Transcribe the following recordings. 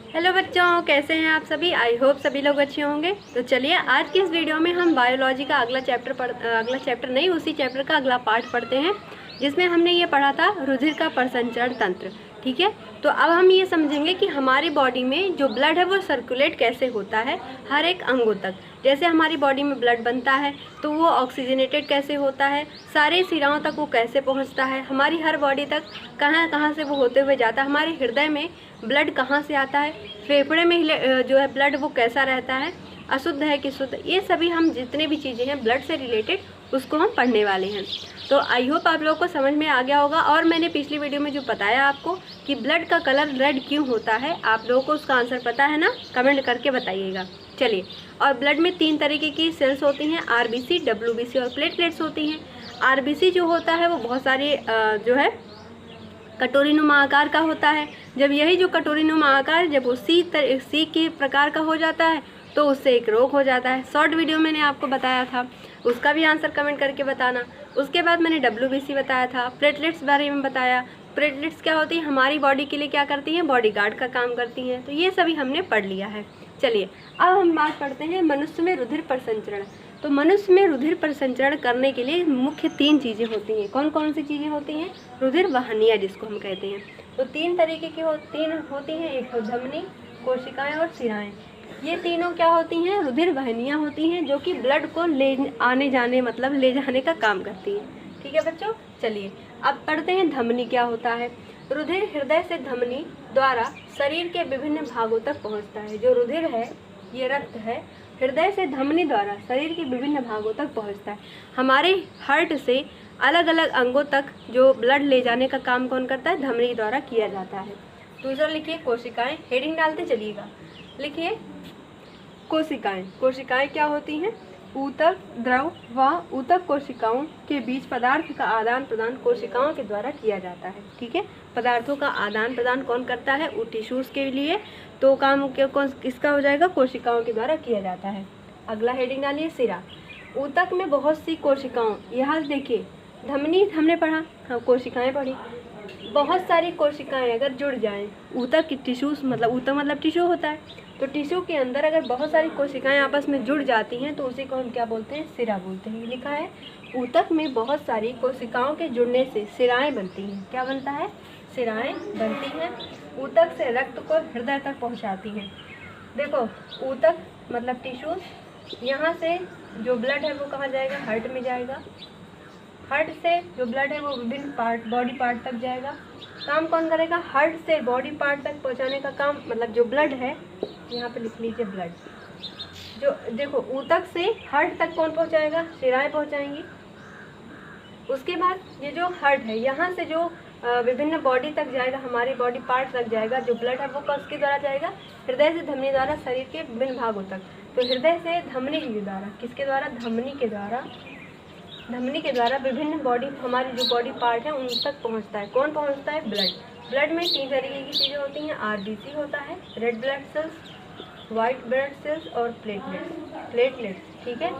Hello बच्चों, कैसे हैं आप सभी। आई होप सभी लोग अच्छे होंगे। तो चलिए आज की इस वीडियो में हम बायोलॉजी का अगला चैप्टर नहीं, उसी चैप्टर का अगला पार्ट पढ़ते हैं, जिसमें हमने ये पढ़ा था रुधिर का प्रसंचरण तंत्र। ठीक है, तो अब हम ये समझेंगे कि हमारी बॉडी में जो ब्लड है वो सर्कुलेट कैसे होता है हर एक अंगों तक। जैसे हमारी बॉडी में ब्लड बनता है तो वो ऑक्सीजनेटेड कैसे होता है, सारे सिराओं तक वो कैसे पहुंचता है, हमारी हर बॉडी तक कहाँ कहाँ से वो होते हुए जाता है, हमारे हृदय में ब्लड कहाँ से आता है, फेफड़े में जो है ब्लड वो कैसा रहता है, अशुद्ध है कि शुद्ध, ये सभी हम जितने भी चीज़ें हैं ब्लड से रिलेटेड उसको हम पढ़ने वाले हैं। तो आई होप आप लोगों को समझ में आ गया होगा। और मैंने पिछली वीडियो में जो बताया आपको कि ब्लड का कलर रेड क्यों होता है, आप लोगों को उसका आंसर पता है ना, कमेंट करके बताइएगा। चलिए, और ब्लड में 3 तरीके की सेल्स होती हैं, आरबीसी, डब्ल्यूबीसी और प्लेटलेट्स होती हैं। आरबीसी जो होता है वो बहुत सारे जो है कटोरीनुमा आकार का होता है। जब यही जो कटोरीनुमा आकार जब वो सी के प्रकार का हो जाता है तो उससे एक रोग हो जाता है। शॉर्ट वीडियो मैंने आपको बताया था, उसका भी आंसर कमेंट करके बताना। उसके बाद मैंने डब्ल्यूबीसी बताया था, प्लेटलेट्स बारे में बताया। प्लेटलेट्स क्या होती है, हमारी बॉडी के लिए क्या करती हैं, बॉडी गार्ड का काम करती हैं। तो ये सभी हमने पढ़ लिया है। चलिए अब हम बात करते हैं मनुष्य में रुधिर प्रसंचरण। तो मनुष्य में रुधिर प्रसंचरण करने के लिए मुख्य 3 चीज़ें होती हैं। कौन कौन सी चीज़ें होती हैं, रुधिर वाहिनियाँ जिसको हम कहते हैं। तो 3 तरीके की तीन होती हैं, एक तो धमनी, कोशिकाएं और शिराएं। ये तीनों क्या होती हैं, रुधिर वाहिनियाँ होती हैं, जो कि ब्लड को ले जाने का काम करती हैं। ठीक है बच्चों, चलिए अब पढ़ते हैं धमनी क्या होता है। रुधिर हृदय से धमनी द्वारा शरीर के विभिन्न भागों तक पहुँचता है। जो रुधिर है, ये रक्त है, हृदय से धमनी द्वारा शरीर के विभिन्न भागों तक पहुंचता है। हमारे हार्ट से अलग अलग अंगों तक जो ब्लड ले जाने का काम कौन करता है, धमनी द्वारा किया जाता है। दूसरा लिखिए कोशिकाएं, हेडिंग डालते चलिएगा। लिखिए कोशिकाएं। कोशिकाएं क्या होती हैं, ऊतक, द्रव व ऊतक कोशिकाओं के बीच पदार्थ का आदान प्रदान कोशिकाओं के द्वारा किया जाता है। ठीक है, पदार्थों का आदान प्रदान कौन करता है, टिश्यूज़ के लिए, तो काम किसका हो जाएगा, कोशिकाओं के द्वारा किया जाता है। अगला हेडिंग डालिए सिरा। ऊतक में बहुत सी कोशिकाओं, यहाँ देखिए धमनी हमने पढ़ा, हाँ कोशिकाएं पढ़ी। बहुत सारी कोशिकाएं अगर जुड़ जाएं, ऊतक की टिश्यूज़ मतलब ऊतक मतलब टिश्यू होता है, तो टिश्यू के अंदर अगर बहुत सारी कोशिकाएं आपस में जुड़ जाती हैं तो उसी को हम क्या बोलते हैं, सिरा बोलते हैं। लिखा है ऊतक में बहुत सारी कोशिकाओं के जुड़ने से सिराएं बनती हैं। क्या बनता है, सिराएं बनती हैं। ऊतक से रक्त को हृदय तक पहुंचाती हैं। देखो ऊतक मतलब टिश्यूज, यहाँ से जो ब्लड है वो कहाँ जाएगा, हार्ट में जाएगा। हार्ट से जो ब्लड है वो विभिन्न पार्ट, बॉडी पार्ट तक जाएगा। काम कौन करेगा, हार्ट से बॉडी पार्ट तक पहुंचाने का काम, मतलब जो ब्लड है, यहाँ पे लिख लीजिए ब्लड। जो देखो ऊतक से हार्ट तक कौन पहुंचाएगा, शिराएं पहुंचाएंगी। उसके बाद ये जो हार्ट है, यहाँ से जो विभिन्न बॉडी तक जाएगा, हमारी बॉडी पार्ट तक जाएगा, जो ब्लड है वो किसके द्वारा जाएगा, हृदय से धमनी द्वारा शरीर के विभिन्न भागों तक। तो हृदय से धमनी के द्वारा, किसके द्वारा, धमनी के द्वारा विभिन्न बॉडी, हमारी जो बॉडी पार्ट है उन तक पहुंचता है। कौन पहुंचता है, ब्लड। ब्लड में 3 तरीके की चीज़ें होती हैं, आरबीसी होता है, red blood cells, white blood cells और प्लेटलेट्स। ठीक है,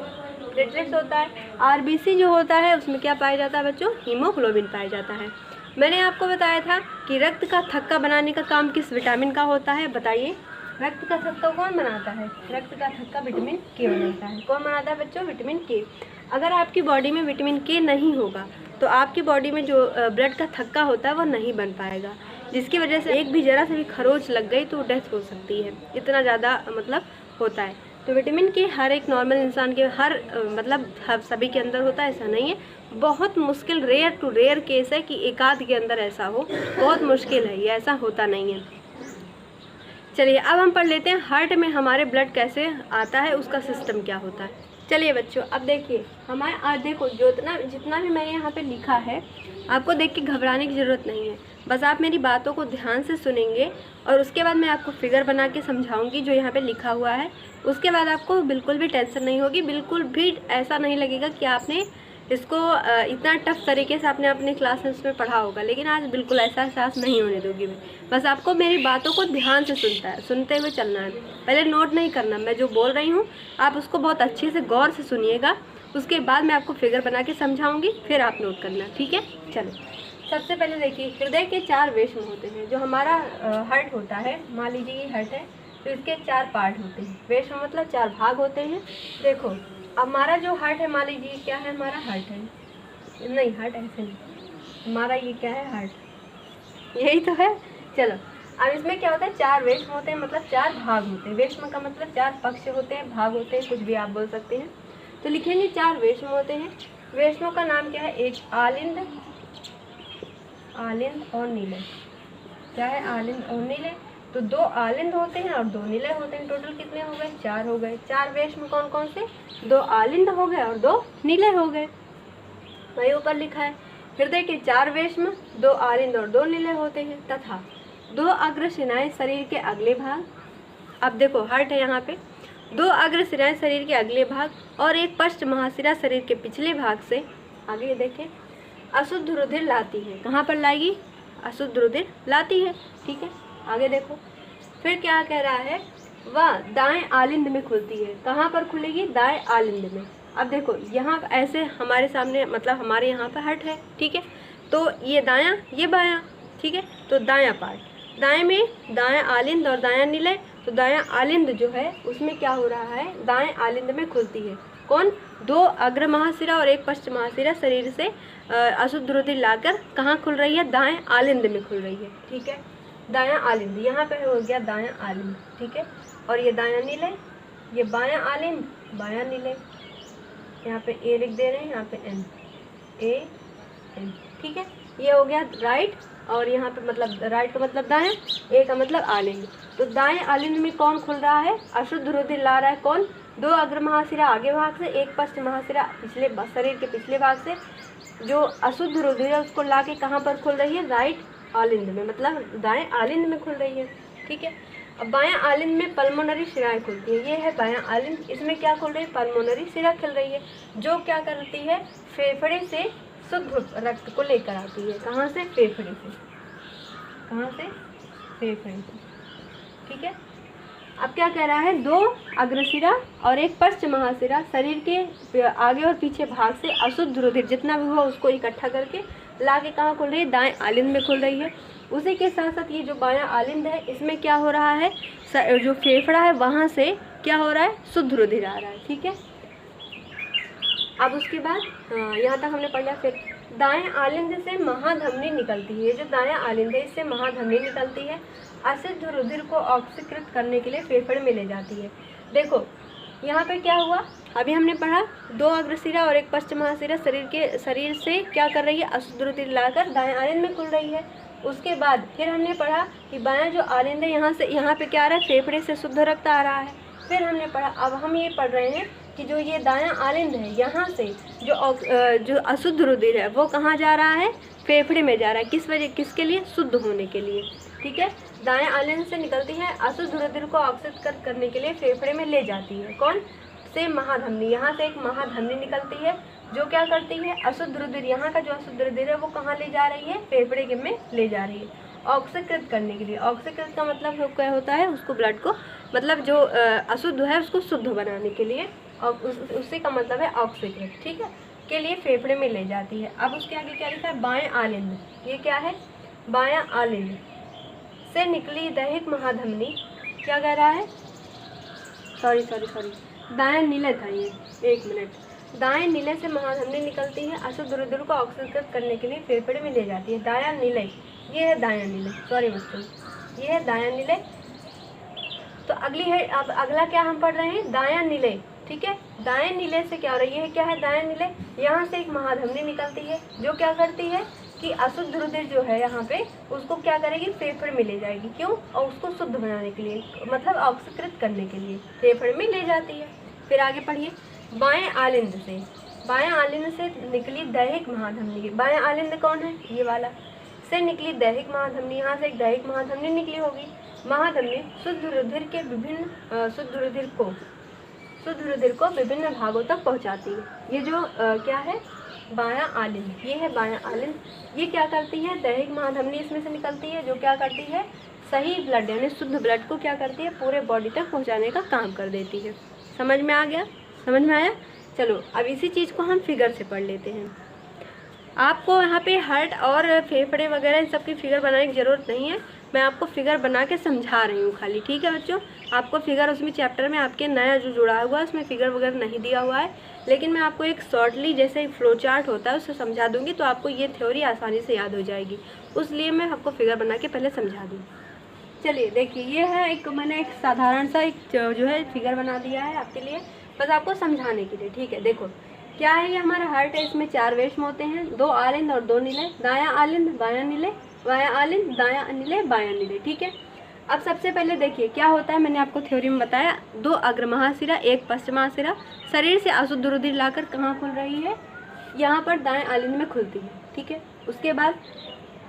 प्लेटलेट्स होता है। आरबीसी जो होता है उसमें क्या पाया जाता है बच्चों, हीमोग्लोबिन पाया जाता है। मैंने आपको बताया था कि रक्त का थक्का बनाने का काम किस विटामिन का होता है, बताइए। रक्त का थक्का कौन बनाता है, रक्त का थक्का विटामिन के बनाता है। कौन बनाता है बच्चों, विटामिन के। अगर आपकी बॉडी में विटामिन के नहीं होगा तो आपकी बॉडी में जो ब्लड का थक्का होता है वो नहीं बन पाएगा, जिसकी वजह से एक भी जरा से भी खरोच लग गई तो डेथ हो सकती है, इतना ज़्यादा मतलब होता है। तो विटामिन के हर एक नॉर्मल इंसान के हर सभी के अंदर होता है, ऐसा नहीं है। बहुत मुश्किल, रेयर टू रेयर केस है कि एक आध के अंदर ऐसा हो, बहुत मुश्किल है, ये ऐसा होता नहीं है। चलिए अब हम पढ़ लेते हैं हार्ट में हमारे ब्लड कैसे आता है, उसका सिस्टम क्या होता है। चलिए बच्चों अब देखिए हमारे, आज देखो जितना भी मैंने यहाँ पे लिखा है, आपको देख के घबराने की ज़रूरत नहीं है। बस आप मेरी बातों को ध्यान से सुनेंगे और उसके बाद मैं आपको फिगर बना के समझाऊंगी जो यहाँ पे लिखा हुआ है। उसके बाद आपको बिल्कुल भी टेंशन नहीं होगी, बिल्कुल भी ऐसा नहीं लगेगा कि आपने इसको इतना टफ तरीके से आपने अपने क्लासेस में पढ़ा होगा, लेकिन आज बिल्कुल ऐसा एहसास नहीं होने दूंगी मैं। बस आपको मेरी बातों को ध्यान से सुनते हुए चलना है। पहले नोट नहीं करना, मैं जो बोल रही हूँ आप उसको बहुत अच्छे से गौर से सुनिएगा। उसके बाद मैं आपको फिगर बना के समझाऊंगी, फिर आप नोट करना, ठीक है। चलो सबसे पहले देखिए हृदय के 4 वेश्म होते हैं। जो हमारा हार्ट होता है, मान लीजिए ये हार्ट है, तो इसके 4 पार्ट होते हैं। वेश्म मतलब 4 भाग होते हैं। देखो हमारा जो हार्ट है, मान लीजिए क्या है, हमारा हार्ट है, नहीं हार्ट ऐसे नहीं, हमारा ये क्या है, हार्ट, यही तो है। चलो अब इसमें क्या होता है, 4 वेश्म होते हैं, मतलब 4 भाग होते हैं। वेश्म का मतलब 4 पक्ष होते हैं, भाग होते हैं, कुछ भी आप बोल सकते हैं। तो लिखेंगे 4 वेश्म होते हैं। वेश्मों का नाम क्या है, एक आलिंद, आलिंद और नीलय। क्या है, आलिंद और नीलय। तो 2 आलिंद होते हैं और 2 नीलय होते हैं। टोटल कितने हो गए, 4 हो गए। 4 वेश्म कौन कौन से, 2 आलिंद हो गए और 2 नीलय हो गए। वही ऊपर लिखा है, हृदय के 4 वेश्म, 2 आलिंद और 2 नीलय होते हैं तथा 2 अग्रशिराएं शरीर के अगले भाग। अब देखो हार्ट है यहाँ पे, 2 अग्रशिराएं शरीर के अगले भाग और एक पश्च महाशिरा शरीर के पिछले भाग से, आगे देखें, अशुद्ध रुधिर लाती है। कहाँ पर लाएगी, अशुद्ध रुधिर लाती है। ठीक है, आगे देखो फिर क्या कह रहा है, वह दाएं आलिंद में खुलती है। कहाँ पर खुलेगी, दाएं आलिंद में। अब देखो यहाँ ऐसे हमारे सामने, मतलब हमारे यहाँ पर हार्ट है, ठीक है, तो ये दायां ये बायां, ठीक है, तो दायां पार्ट, दाएं में दायां आलिंद और दायां नीलय। तो दायां आलिंद जो है उसमें क्या हो रहा है, दाएं आलिंद में खुलती है। कौन, 2 अग्र महाशिरा और एक पश्च महाशिरा शरीर से अशुद्ध रुधिर लाकर कहाँ खुल रही है, दाएं आलिंद में खुल रही है। ठीक है, दायां आलिंद, यहाँ पे हो गया दायां आलिंद। ठीक है, और ये दायां नीलय, ये बायां आलिंद, बायां नीलय। यहाँ पे ए लिख दे रहे हैं, यहाँ पे एन, ए एन। ठीक है, ये हो गया राइट, और यहाँ पे मतलब राइट का मतलब दाएं, ए का मतलब आलिंद। तो दाएं आलिंद में कौन खुल रहा है, अशुद्ध रुधिर ला रहा है। कौन, 2 अग्र महाशिरा आगे भाग से, एक पश्च महाशिरा पिछले शरीर के पिछले भाग से। जो अशुद्ध रुधिर है उसको ला के कहाँ पर खुल रही है, राइट आलिंद में, मतलब दाएं आलिंद में खुल रही है। ठीक है, अब बायां आलिंद में पल्मोनरी शिराएं खुलती है। ये है बायां आलिंद, इसमें क्या खुल रही है, पल्मोनरी शिरा खुल रही है, जो क्या करती है, फेफड़े से शुद्ध रक्त को लेकर आती है। कहाँ से, फेफड़े से, कहाँ से, फेफड़े से। ठीक है, अब क्या कह रहा है, 2 अग्रशिरा और एक पश्च महाशिरा शरीर के आगे और पीछे भाग से अशुद्ध रुधिर जितना भी हुआ उसको इकट्ठा करके ला के कहाँ खुल रही है, दाएं आलिंद में खुल रही है। उसी के साथ साथ ये जो बायां आलिंद है इसमें क्या हो रहा है, जो फेफड़ा है वहाँ से क्या हो रहा है, शुद्ध रुधिर आ रहा है। ठीक है, अब उसके बाद यहाँ तक हमने पढ़ लिया। फिर दाएं आलिंद से महाधमनी निकलती है। जो दायां आलिंद है इससे महाधमनी निकलती है, अशुद्ध रुधिर को ऑक्सीकृत करने के लिए फेफड़े में ले जाती है। देखो यहाँ पे क्या हुआ, अभी हमने पढ़ा 2 अग्रशिरा और एक पश्च महाशिरा शरीर से क्या कर रही है, अशुद्ध रुधिर लाकर दाएं आलिंद में खुल रही है। उसके बाद फिर हमने पढ़ा कि बायां जो आलिंद है यहाँ से यहाँ पे क्या आ रहा है, फेफड़े से शुद्ध रक्त आ रहा है। फिर हमने पढ़ा, अब हम ये पढ़ रहे हैं कि जो ये दायां आलिंद है यहाँ से जो अशुद्ध रुधिर है वो कहाँ जा रहा है, फेफड़े में जा रहा है। किस वजह, किसके लिए, शुद्ध होने के लिए। ठीक है, दाएं आलिंद से निकलती है, अशुद्ध रुधिर को ऑक्सीकृत करने के लिए फेफड़े में ले जाती है। कौन से, महाधमनी। यहाँ से एक महाधमनी निकलती है जो क्या करती है, अशुद्ध रुधिर, यहाँ का जो अशुद्ध रुधिर है वो कहाँ ले जा रही है, फेफड़े में ले जा रही है ऑक्सीकृत करने के लिए। ऑक्सीकृत का मतलब क्या होता है, उसको ब्लड को, मतलब जो अशुद्ध है उसको शुद्ध बनाने के लिए, और उसी का मतलब है ऑक्सीकृत। ठीक है, के लिए फेफड़े में ले जाती है। अब उसके आगे क्या लिखा है, बाएं आलिंद। ये क्या है, बायां आलिंद से निकली दैहिक महाधमनी, क्या कह रहा है, सॉरी दाएं नीलय था ये, 1 मिनट। दाएं नीलय से महाधमनी निकलती है, अशुद्ध रुधिर को ऑक्सीकृत करने के लिए फेफड़े में ले जाती है। दायां नीलय, ये है दायां नीलय, सॉरी बच्चों, ये है दायां नीलय। तो अगली है, अब अगला क्या हम पढ़ रहे हैं, दायां नीलय। ठीक है, दाएं नीलय से क्या हो रही है, क्या है दायां नीलय, यहाँ से एक महाधमनी निकलती है जो क्या करती है कि अशुद्ध रुधिर जो है यहाँ पे उसको क्या करेगी, फेफड़े में ले जाएगी। क्यों, और उसको शुद्ध बनाने के लिए, मतलब ऑक्सीकृत करने के लिए फेफड़े में ले जाती है। फिर आगे पढ़िए, बाएं आलिंद से निकली दैहिक महाधमनी। बाएं आलिंद कौन है, ये वाला, से निकली दैहिक महाधमनी। यहाँ से एक दैहिक महाधमनी निकली होगी। महाधमनी शुद्ध रुधिर को विभिन्न भागों तक पहुँचाती है। ये जो क्या है, बायां आलिंद, ये है बायां आलिंद। ये क्या करती है, दैहिक महाधमनी इसमें से निकलती है जो क्या करती है, सही ब्लड यानी शुद्ध ब्लड को क्या करती है, पूरे बॉडी तक पहुंचाने का काम कर देती है। समझ में आ गया, समझ में आया। चलो अब इसी चीज़ को हम फिगर से पढ़ लेते हैं। आपको यहाँ पे हार्ट और फेफड़े वगैरह इन सब की फिगर बनाने की ज़रूरत नहीं है, मैं आपको फिगर बना के समझा रही हूँ खाली, ठीक है बच्चों। आपको फिगर उसमें चैप्टर में आपके नया जो जुड़ा हुआ है उसमें फिगर वगैरह नहीं दिया हुआ है, लेकिन मैं आपको एक शॉर्टली जैसे फ्लो चार्ट होता है उससे समझा दूँगी, तो आपको ये थ्योरी आसानी से याद हो जाएगी, उसलिए मैं आपको फिगर बना के पहले समझा दूँ। चलिए देखिए, ये है एक मैंने एक साधारण सा एक जो है फिगर बना दिया है आपके लिए, बस आपको समझाने के लिए, ठीक है। देखो क्या है, ये हमारा हार्ट है, इसमें 4 वेश्म होते हैं, 2 आलिंद और 2 निलय, दायां आलिंद बायां निलय, बायां आलिंद दायां निलय बायां निलय, ठीक है। अब सबसे पहले देखिए क्या होता है, मैंने आपको थ्योरी में बताया, 2 अग्र महाशिरा 1 पश्चिम महाशिरा शरीर से अशुद्ध रुधिर लाकर कहाँ खुल रही है, यहाँ पर दाएं आलिंद में खुलती है, ठीक है। उसके बाद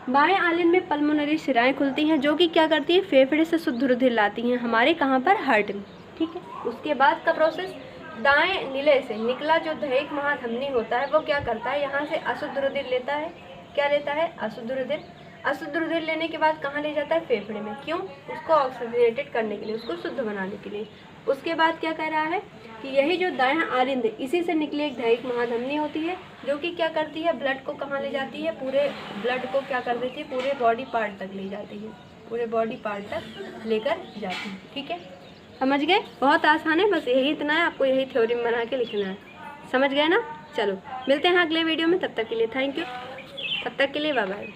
बाएं आलिंद में पल्मोनरी शिराएं खुलती हैं, जो कि क्या करती है, फेफड़े से शुद्ध रुधिर लाती हैं हमारे कहाँ पर, हार्ट में, ठीक है। उसके बाद का प्रोसेस, दाएं निलय से निकला जो दहेक महाधमनी होता है वो क्या करता है, यहाँ से अशुद्ध रुधिर लेता है, क्या लेता है, अशुद्ध रुधिर। अशुद्ध रुधिर लेने के बाद कहाँ ले जाता है, फेफड़े में, क्यों, उसको ऑक्सीजनेटेड करने के लिए, उसको शुद्ध बनाने के लिए। उसके बाद क्या कह रहा है कि यही जो दायां आलिंद, इसी से निकली एक दहेक महाधमनी होती है, जो कि क्या करती है, ब्लड को कहाँ ले जाती है, पूरे ब्लड को क्या कर देती है, पूरे बॉडी पार्ट तक ले जाती है, पूरे बॉडी पार्ट तक लेकर जाती है, ठीक है। समझ गए, बहुत आसान है, बस यही इतना है, आपको यही थ्योरी में बना के लिखना है, समझ गए ना। चलो मिलते हैं अगले वीडियो में, तब तक के लिए थैंक यू, तब तक के लिए बाय बाय।